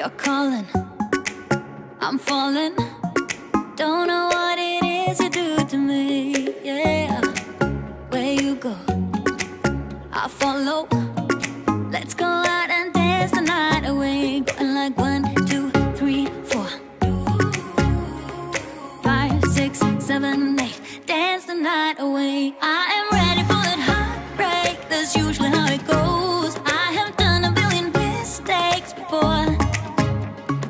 You're calling, I'm falling. Don't know what it is you do to me, yeah. Where you go, I follow. Let's go out and dance the night away. Going like 1, 2, 3, 4, 5, 6, 7, 8. Dance the night away. I am ready for that heartbreak. That's usually how it goes. I have done a billion mistakes before.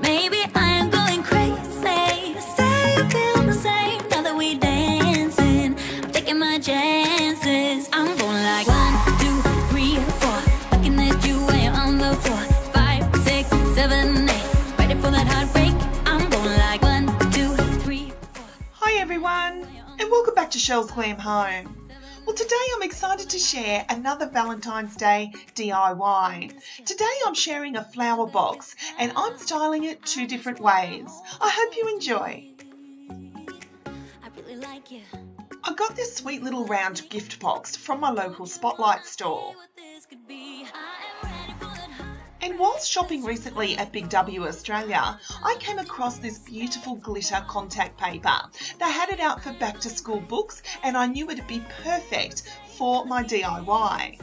Maybe I am going crazy. Say you feel the same now that we dancing. I'm taking my chances. I'm going like 1, 2, 3, 4. Looking at you when you're on the floor. 5, 6, 7, 8. Ready for that heartbreak. I'm going like 1, 2, 3, 4. Hi everyone, and welcome back to Chelles Glam Home. Well, today I'm excited to share another Valentine's Day DIY. Today I'm sharing a flower box and I'm styling it 2 different ways. I hope you enjoy. I got this sweet little round gift box from my local Spotlight store. And whilst shopping recently at Big W Australia, I came across this beautiful glitter contact paper. They had it out for back to school books and I knew it'd be perfect for my DIY.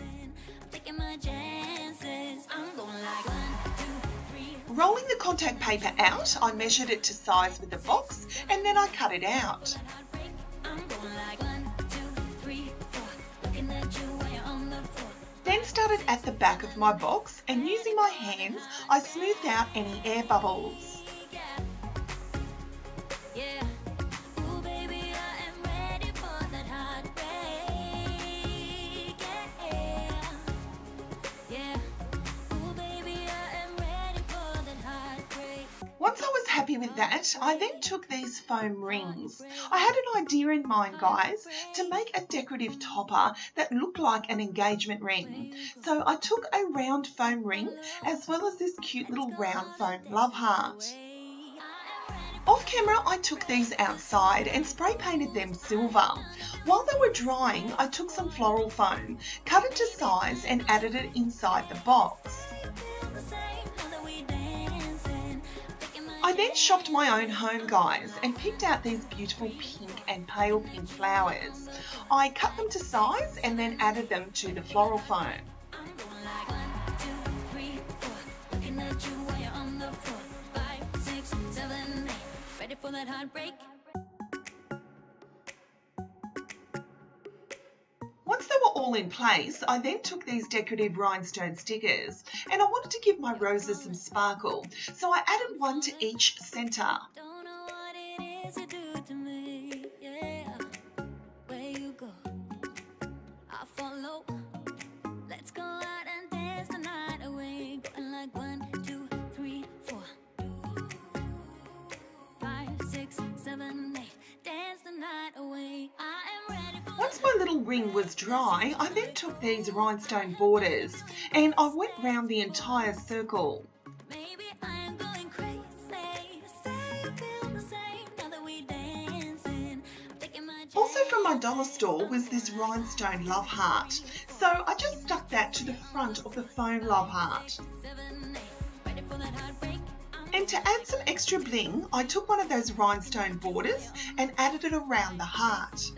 Rolling the contact paper out, I measured it to size with the box and then I cut it out. Then started at the back of my box and using my hands, I smoothed out any air bubbles. Once I was happy with that, I then took these foam rings. I had an idea in mind, guys, to make a decorative topper that looked like an engagement ring. So I took a round foam ring as well as this cute little round foam love heart. Off camera, I took these outside and spray painted them silver. While they were drying, I took some floral foam, cut it to size and added it inside the box. I then shopped my own home, guys, and picked out these beautiful pink and pale pink flowers. I cut them to size and then added them to the floral foam. Once they were all in place, I then took these decorative rhinestone stickers and I wanted to give my roses some sparkle, so I added one to each centre. Once my little ring was dry, I then took these rhinestone borders and I went round the entire circle. Also from my dollar store was this rhinestone love heart, so I just stuck that to the front of the foam love heart. And to add some extra bling, I took one of those rhinestone borders and added it around the heart.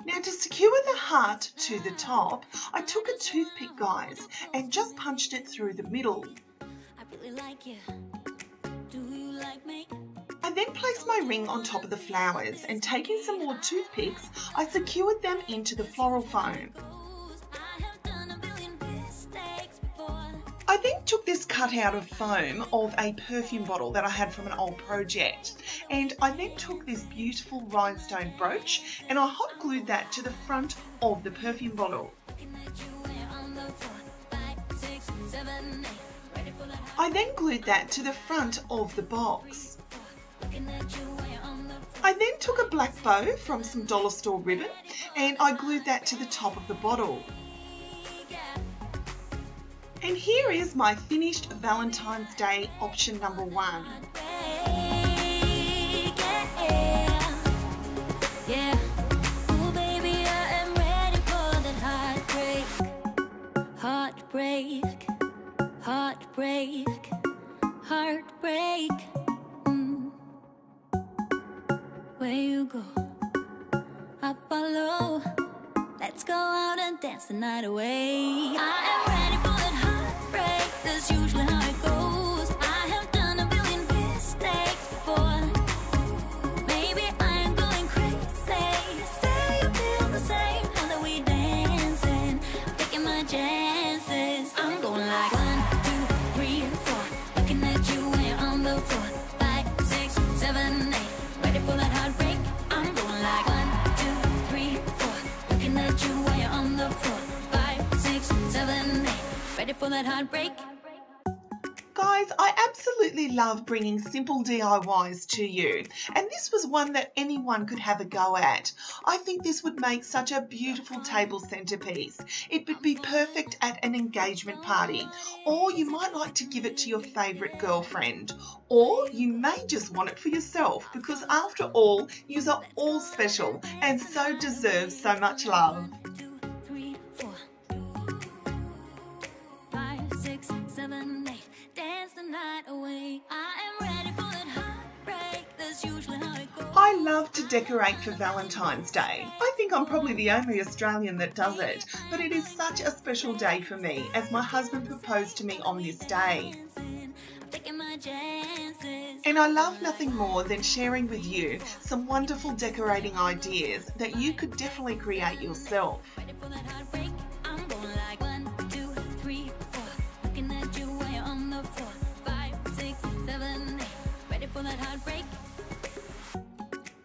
Now to secure the heart to the top, I took a toothpick, guys, and just punched it through the middle. I then placed my ring on top of the flowers and taking some more toothpicks, I secured them into the floral foam. I then took this cutout of foam of a perfume bottle that I had from an old project, and I then took this beautiful rhinestone brooch and I hot glued that to the front of the perfume bottle. I then glued that to the front of the box. I then took a black bow from some dollar store ribbon and I glued that to the top of the bottle. And here is my finished Valentine's Day option number 1. heartbreak, heartbreak, heartbreak. Where you go, I follow. Let's go out and dance the night away. I am ready for that heartbreak. That's usually how it goes. I have done a billion mistakes before. Maybe I am going crazy. Say you feel the same now that we dancing. I'm taking my chances. I'm going like 1, 2, 3, and 4. Looking at you when you're on the floor. 5, 6, 7, 8. Ready for that heartbreak. I'm going like 1, 2, 3, 4. Looking at you when you're on the floor. 5, 6, 7, 8. Ready for that heartbreak. Guys, I absolutely love bringing simple DIYs to you, and this was one that anyone could have a go at. I think this would make such a beautiful table centerpiece. It would be perfect at an engagement party, or you might like to give it to your favorite girlfriend, or you may just want it for yourself, because after all, you are all special and so deserve so much love. 2, 3, 4. 5, 6, 7, 8. Dance the night away. I am ready for that heartbreak. That's usually how it goes. I love to decorate for Valentine's Day. I think I'm probably the only Australian that does it, but it is such a special day for me as my husband proposed to me on this day. I'm taking my chances. And I love nothing more than sharing with you some wonderful decorating ideas that you could definitely create yourself. Ready for that heartbreak. I'm going like 1, 2, 3, 4. Looking at you when you're on the floor. 5, 6, 7, 8. Ready for that heartbreak.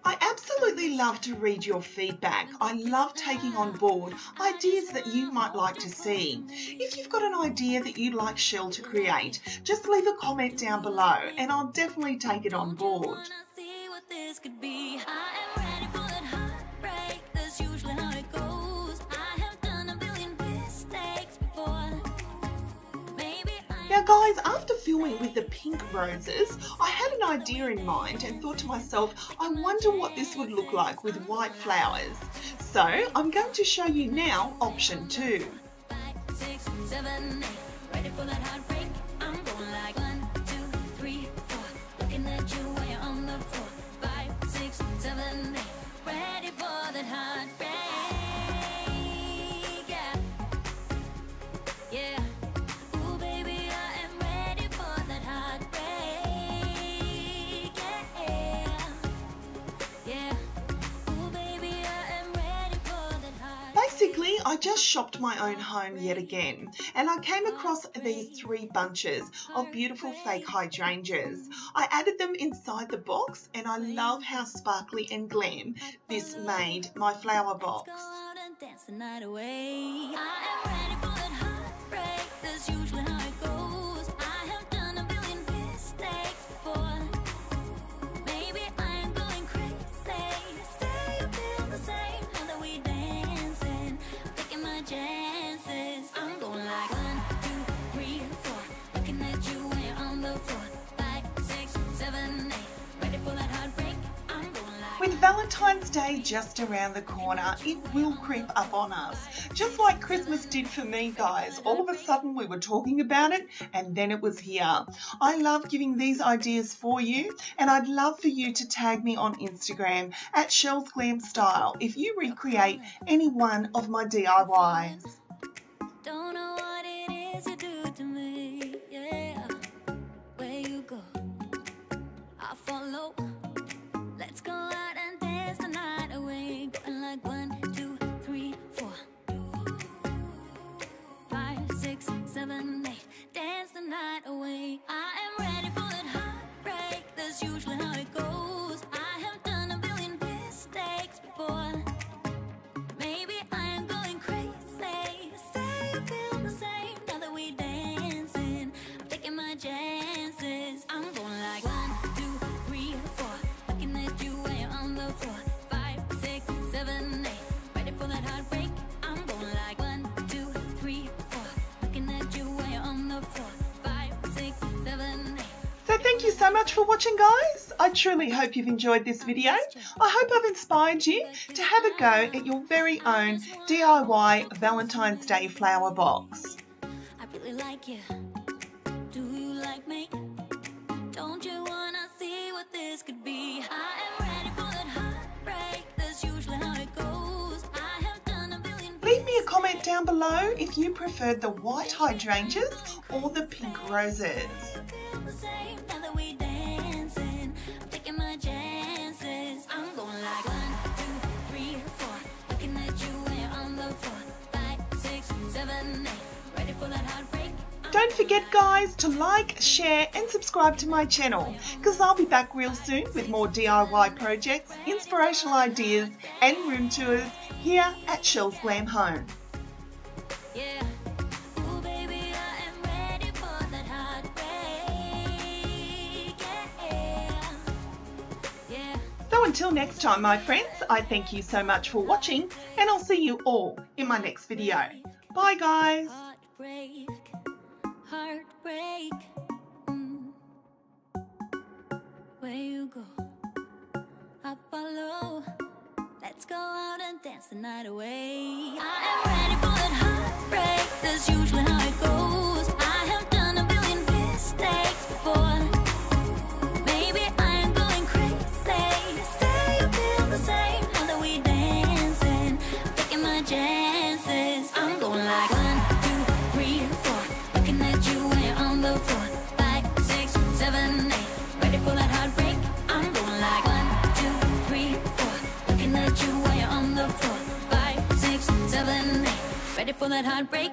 I absolutely love to read your feedback. I love taking on board ideas that you might like to see. If you've got an idea that you'd like Chelle to create, just leave a comment down below and I'll definitely take it on board. Wanna see what this could be. I am ready for that heartbreak. That's usually how it goes. I have done a billion mistakes before. Maybe Now guys, after filming with the pink roses, I had an idea in mind and thought to myself, I wonder what this would look like with white flowers. So I'm going to show you now option 2. 5, 6, 7, 8. Ready for that heartbreak. I'm going like 1, 2, 3, 4. Looking at you when you're on the floor. 5, 6, 7, 8. Ready for that heartbreak. Yeah. Yeah. Ooh, baby, I am ready for that heartbreak. Yeah. Yeah. Ooh, baby, I am ready for that heartbreak. Basically, I just shopped my own home yet again, and I came across these 3 bunches of beautiful fake hydrangeas. I added them inside the box, and I love how sparkly and glam this made my flower box. Go out and dance the night away. I am ready for that heartbreak. That's usually how it goes. I have done a billion mistakes before. Maybe I am going crazy. Say you feel the same now that we dancing. I'm taking my chances. I'm going like 1, 2, 3, and 4. Looking at you when you're on the floor. 5, 6, 7, 8. Ready for that heartbreak. I'm going like. With Valentine's Day just around the corner, it will creep up on us. Just like Christmas did for me, guys. All of a sudden we were talking about it and then it was here. I love giving these ideas for you, and I'd love for you to tag me on Instagram at Chelles Glam Style if you recreate any one of my DIYs. Don't know what it is you do to me, yeah. Where you go, I follow. Let's go out and dance the night away. Going like 1, 2, 3, 4. 5, 6, 7, 8. Dance the night away. I am ready for that heartbreak. That's usually how it goes. I have done a billion mistakes before. Maybe I am going crazy. Say you feel the same now that we dancing. I'm taking my chances. I'm going like 1, 2, 3, 4. Looking at you when you're on the floor. 5, 6, 7, 8. Ready for that heartbreak. I'm going like 1, 2, 3, 4. Looking at you when you're on the floor. 5, 6, 7, 8. So thank you so much for watching, guys. I truly hope you've enjoyed this video. I hope I've inspired you to have a go at your very own DIY Valentine's Day flower box. I really like you. Do you like me? Don't you wanna see what this could be? I am ready for that heartbreak. That's usually how it goes. I have done a billion. Leave me a comment down below if you preferred the white hydrangeas or the pink roses. Feel the same now that we dancing. I'm taking my chances. I'm going like 1, 2, 3, 4. Looking at you when you're on the floor. 5, 6, 7, 8. Ready for that heartbreak? Don't forget guys to like, share and subscribe to my channel because I'll be back real soon with more DIY projects, inspirational ideas and room tours here at Chelles Glam Home. Yeah. Ooh, baby, I am ready for that heartbreak. Yeah. Yeah. So until next time my friends, I thank you so much for watching and I'll see you all in my next video. Bye guys. Heartbreak. Heartbreak. Where you go, I follow. Let's go out and dance the night away. I am ready for that heartbreak. That's usually how it goes. I have done a billion mistakes before. Maybe I am going crazy. Say you feel the same now that we dancing. I'm taking my chances. I'm going like 1, 2, 3, 4. Looking at you when you're on the floor. 5, 6, 7, 8. Ready for that heartbreak? I'm going like 1, 2, 3, 4. Looking at you while you're on the floor. 5, 6, 7, 8. Ready for that heartbreak?